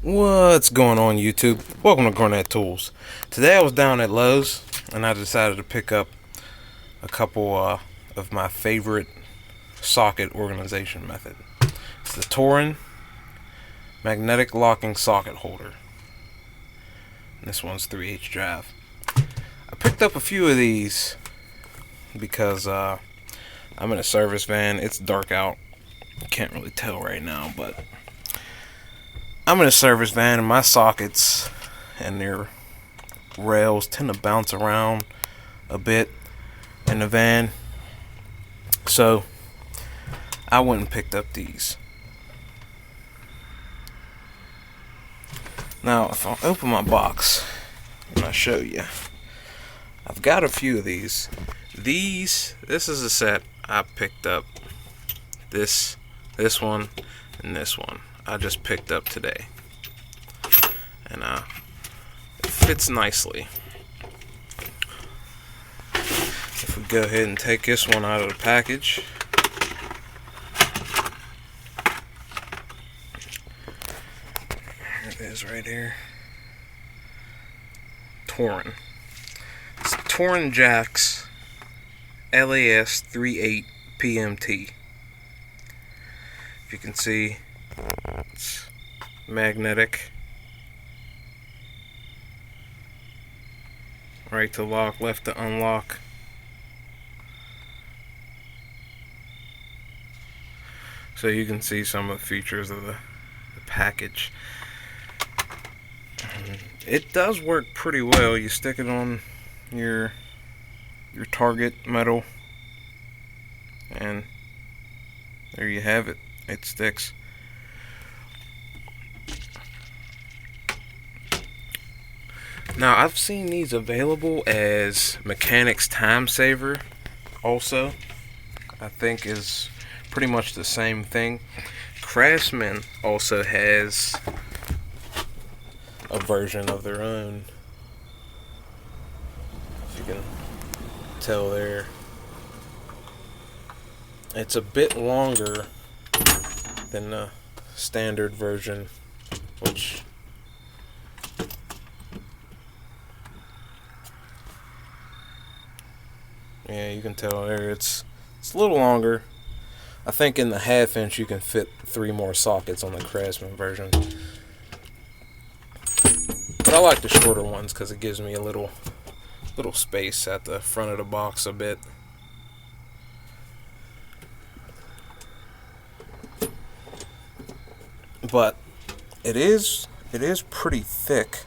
What's going on, YouTube? Welcome to Garnett-Tools. Today I was down at Lowe's and I decided to pick up a couple of my favorite socket organization method. It's the Torin magnetic locking socket holder. And this one's 3/8 drive. I picked up a few of these because I'm in a service van. It's dark out. You can't really tell right now, but I'm in a service van and my sockets and their rails tend to bounce around a bit in the van. So I went and picked up these. Now if I open my box and I show you, I've got a few of these. This is a set I picked up. This one and this one I just picked up today, and it fits nicely. If we go ahead and take this one out of the package, here it is right here. Torin. It's Torin Jacks LAS 38 PMT. If you can see, it's magnetic. Right to lock, left to unlock. So you can see some of the features of the package. It does work pretty well. You stick it on your target metal, and there you have it. It sticks. Now I've seen these available as mechanics time saver also. I think is pretty much the same thing. Craftsman also has a version of their own. If you can tell there, it's a bit longer than the standard version, which yeah, you can tell there it's a little longer. I think in the 1/2 inch you can fit 3 more sockets on the Craftsman version, but I like the shorter ones because it gives me a little space at the front of the box a bit. But it is pretty thick.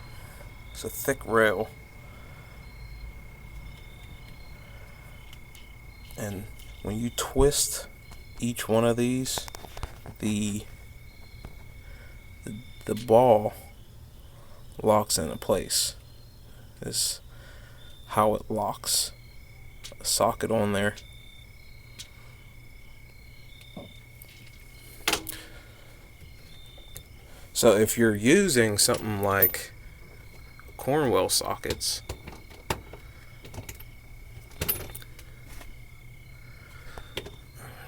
It's a thick rail, and when you twist each one of these, the ball locks into place. This is how it locks a socket on there. So if you're using something like Cornwell sockets,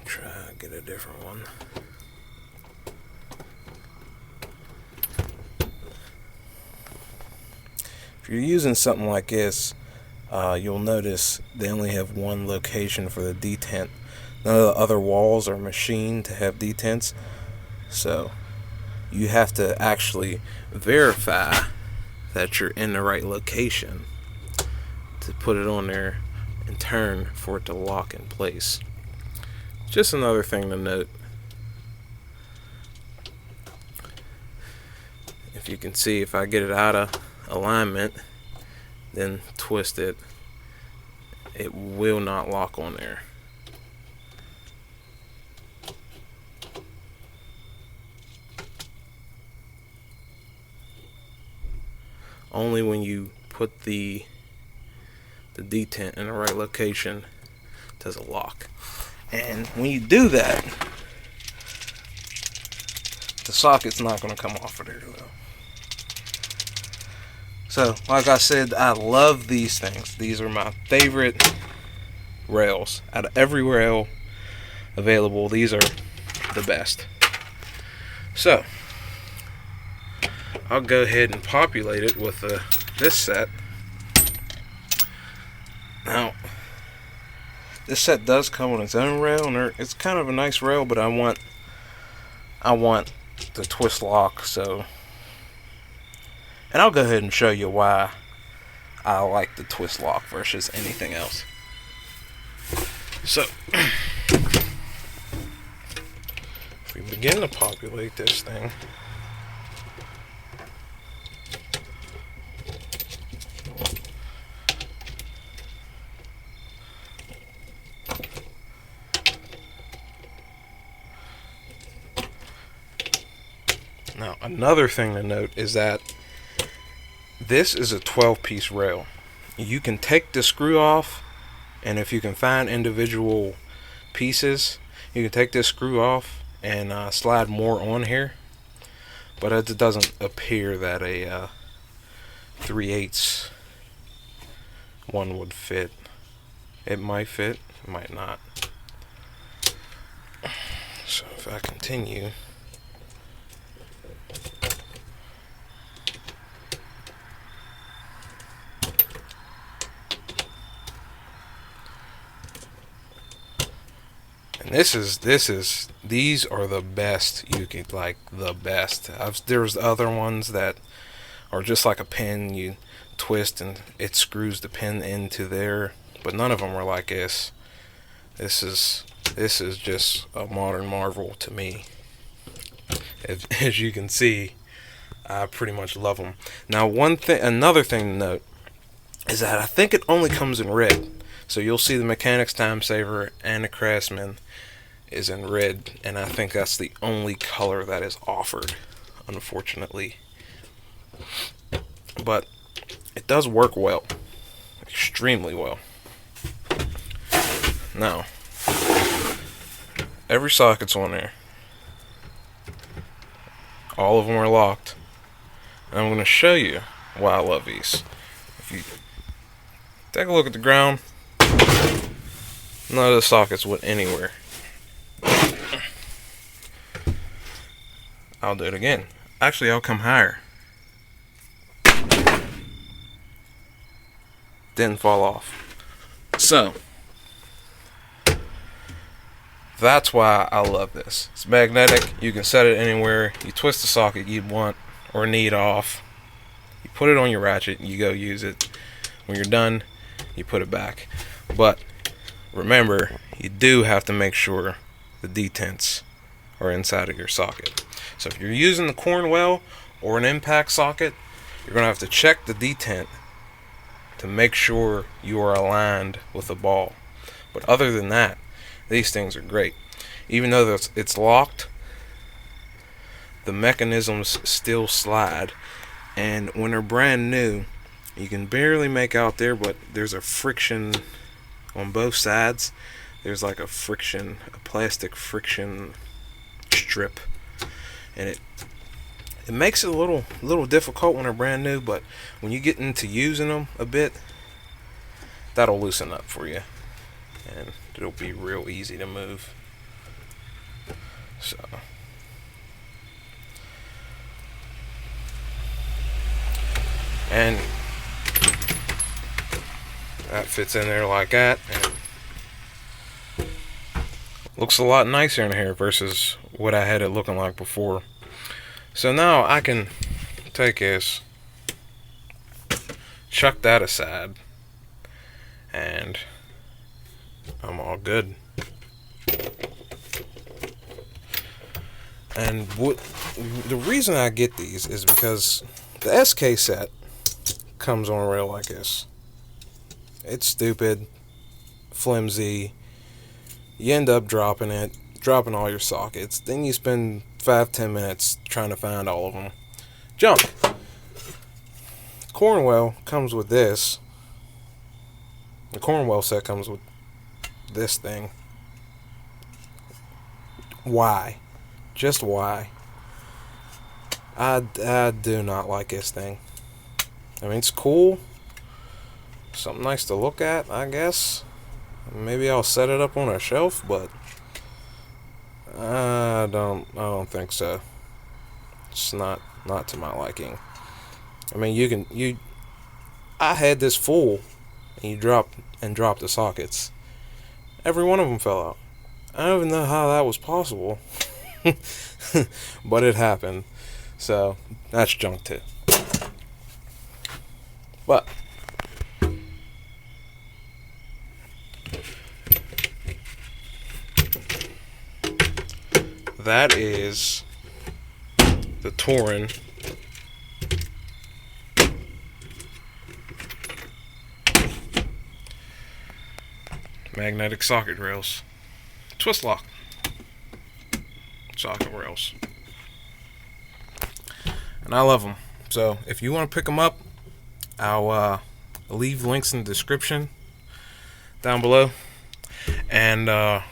try to get a different one. If you're using something like this, you'll notice they only have one location for the detent. None of the other walls are machined to have detents, so you have to actually verify that you're in the right location to put it on there and turn for it to lock in place. Just another thing to note. If you can see, if I get it out of alignment, then twist it, it will not lock on there. Only when you put the detent in the right location does it lock. And when you do that, the socket's not going to come off of there though. So, like I said, I love these things. These are my favorite rails. Out of every rail available, these are the best. So, I'll go ahead and populate it with this set. Now, this set does come on its own rail, and it's kind of a nice rail, but I want the twist lock, so. And I'll go ahead and show you why I like the twist lock versus anything else. So, if we begin to populate this thing, now another thing to note is that this is a 12-piece rail. You can take the screw off, and if you can find individual pieces, you can take this screw off and slide more on here. But it doesn't appear that a 3/8 one would fit. It might fit, it might not. So if I continue, and these are the best you could, like, the best. There's other ones that are just like a pin, you twist and it screws the pin into there, but none of them are like this. This is just a modern marvel to me. As you can see, I pretty much love them. Now, another thing to note is that I think it only comes in red. So you'll see the Mechanics Time Saver and the Craftsman is in red, and I think that's the only color that is offered, unfortunately. But it does work well, extremely well. Now, every socket's on there. All of them are locked. And I'm going to show you why I love these. If you take a look at the ground, none of the sockets went anywhere. I'll do it again. Actually, I'll come higher. Didn't fall off. So, that's why I love this. It's magnetic. You can set it anywhere. You twist the socket you want or need off. You put it on your ratchet. You go use it. When you're done, you put it back. But remember, you do have to make sure the detents are inside of your socket. So if you're using the Cornwell or an impact socket, you're going to have to check the detent to make sure you are aligned with the ball. But other than that, these things are great. Even though it's locked, the mechanisms still slide. And when they're brand new, you can barely make out there, but there's a friction on both sides. There's like a plastic friction strip, and it makes it a little difficult when they're brand new, but when you get into using them a bit, that'll loosen up for you, and it'll be real easy to move. So, and that fits in there like that, and looks a lot nicer in here versus what I had it looking like before. So now I can take this, chuck that aside, and I'm all good. And the reason I get these is because the SK set comes on a rail like this. It's stupid, flimsy. You end up dropping all your sockets. Then you spend 5-10 minutes trying to find all of them. Jump. Cornwell comes with this. The Cornwell set comes with this thing. Why? Just why? I do not like this thing. I mean, it's cool. Something nice to look at, I guess. Maybe I'll set it up on a shelf, but I don't think so. It's not to my liking. I mean, I had this full, and you drop the sockets. Every one of them fell out. I don't even know how that was possible, but it happened. So that's junk too. But that is the Torin magnetic socket rails, twist lock socket rails, and I love them. So if you want to pick them up, I'll leave links in the description down below. And I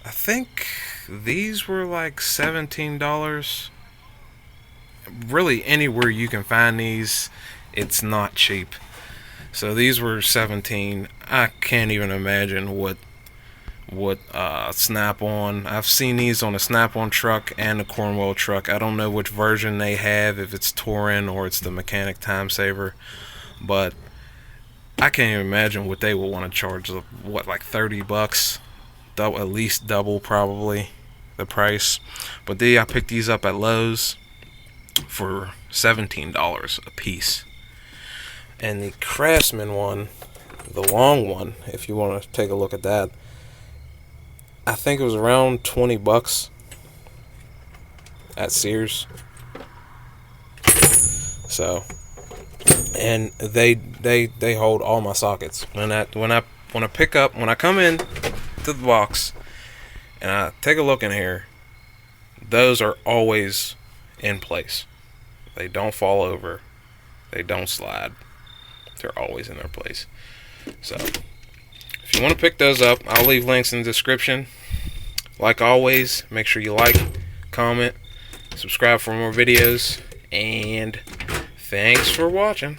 think these were like $17. Really, anywhere you can find these, it's not cheap. So these were $17. I can't even imagine what Snap-on. I've seen these on a Snap-on truck and a Cornwell truck. I don't know which version they have, if it's Torin or it's the Mechanic Time Saver, but I can't even imagine what they would want to charge. What, like $30? At least double probably the price. But I picked these up at Lowe's for $17 a piece. And the Craftsman one, the long one, if you want to take a look at that, I think it was around $20 at Sears. So, and they hold all my sockets. When I come in to the box and I take a look in here, those are always in place. They don't fall over. They don't slide. They're always in their place. So if you want to pick those up, I'll leave links in the description. Like always, make sure you like, comment, subscribe for more videos, and thanks for watching.